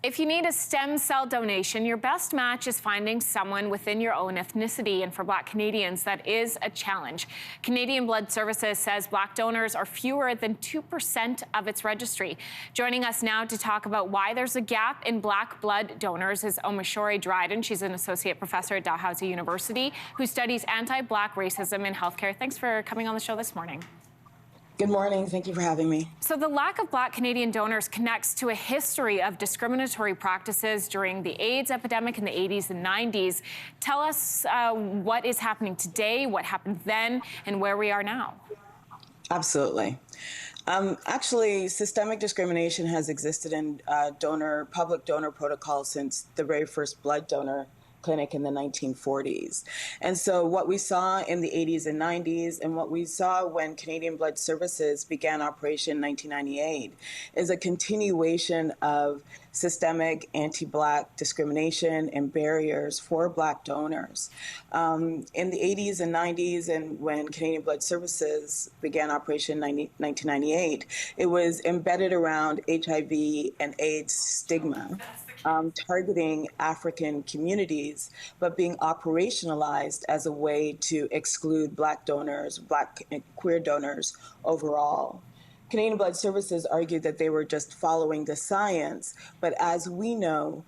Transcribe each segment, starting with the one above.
If you need a stem cell donation, your best match is finding someone within your own ethnicity. And for Black Canadians, that is a challenge. Canadian Blood Services says Black donors are fewer than 2% of its registry. Joining us now to talk about why there's a gap in Black blood donors is Omashore Dryden. She's an associate professor at Dalhousie University who studies anti-Black racism in healthcare. Thanks for coming on the show this morning. Good morning. Thank you for having me. So the lack of Black Canadian donors connects to a history of discriminatory practices during the AIDS epidemic in the 80s and 90s. Tell us what is happening today, what happened then, and where we are now. Absolutely. Actually, systemic discrimination has existed in public donor protocol since the very first blood donor clinic in the 1940s. And so what we saw in the 80s and 90s and what we saw when Canadian Blood Services began operation in 1998 is a continuation of systemic anti-Black discrimination and barriers for Black donors. In the 80s and 90s, and when Canadian Blood Services began operation in 1998, it was embedded around HIV and AIDS stigma, targeting African communities, but being operationalized as a way to exclude Black donors, Black and queer donors overall. Canadian Blood Services argued that they were just following the science, but as we know,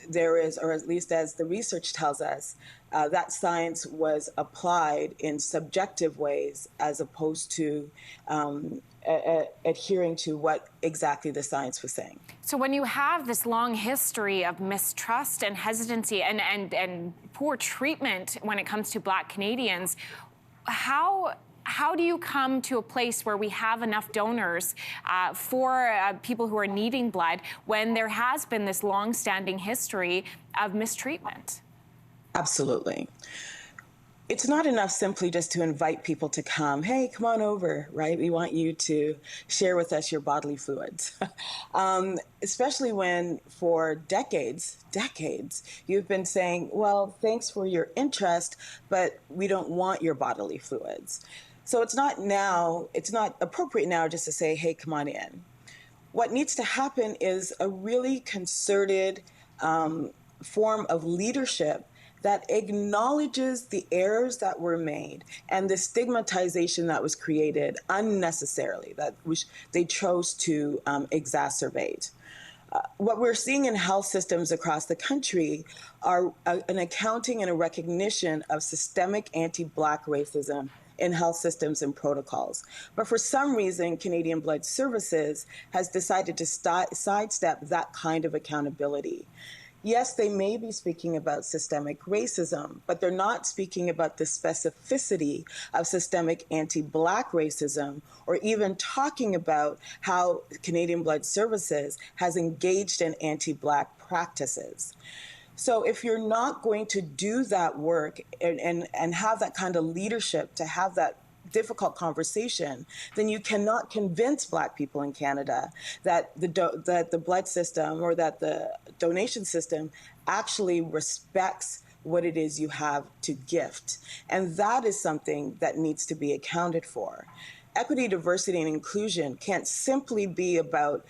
there is, or at least as the research tells us, that science was applied in subjective ways as opposed to adhering to what exactly the science was saying. So when you have this long history of mistrust and hesitancy and poor treatment when it comes to Black Canadians, how do you come to a place where we have enough donors for people who are needing blood when there has been this long-standing history of mistreatment? Absolutely. It's not enough simply just to invite people to come. Hey, come on over, right? We want you to share with us your bodily fluids. Especially when for decades, you've been saying, well, thanks for your interest, but we don't want your bodily fluids. So it's not appropriate now just to say, hey, come on in. What needs to happen is a really concerted form of leadership that acknowledges the errors that were made and the stigmatization that was created unnecessarily, that they chose to exacerbate. What we're seeing in health systems across the country are an accounting and a recognition of systemic anti-Black racism in health systems and protocols. But for some reason, Canadian Blood Services has decided to sidestep that kind of accountability. Yes, they may be speaking about systemic racism, but they're not speaking about the specificity of systemic anti-Black racism, or even talking about how Canadian Blood Services has engaged in anti-Black practices. So if you're not going to do that work and have that kind of leadership to have that difficult conversation, then you cannot convince Black people in Canada that the blood system or that the donation system actually respects what it is you have to gift. And that is something that needs to be accounted for. Equity, diversity, and inclusion can't simply be about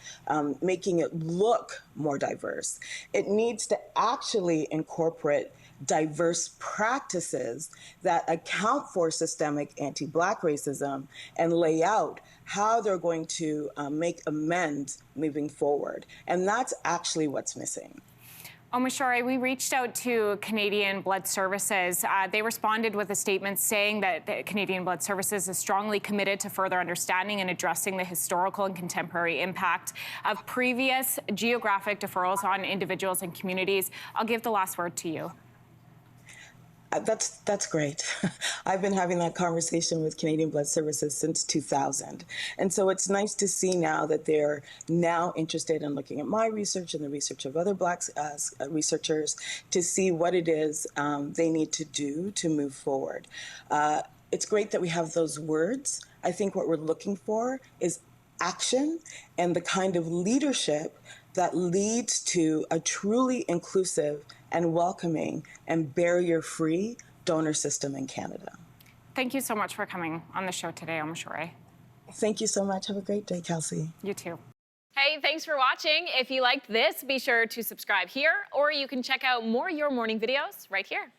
making it look more diverse. It needs to actually incorporate diverse practices that account for systemic anti-Black racism and lay out how they're going to make amends moving forward. And that's actually what's missing. Omashore, we reached out to Canadian Blood Services. They responded with a statement saying that Canadian Blood Services is strongly committed to further understanding and addressing the historical and contemporary impact of previous geographic deferrals on individuals and communities. I'll give the last word to you. That's great. I've been having that conversation with Canadian Blood Services since 2000. And so it's nice to see now that they're now interested in looking at my research and the research of other Black researchers to see what it is they need to do to move forward. It's great that we have those words. I think what we're looking for is action and the kind of leadership that leads to a truly inclusive and welcoming and barrier-free donor system in Canada. Thank you so much for coming on the show today, Omashore. Thank you so much. Have a great day, Kelsey. You too. Hey, thanks for watching. If you liked this, be sure to subscribe here, or you can check out more Your Morning videos right here.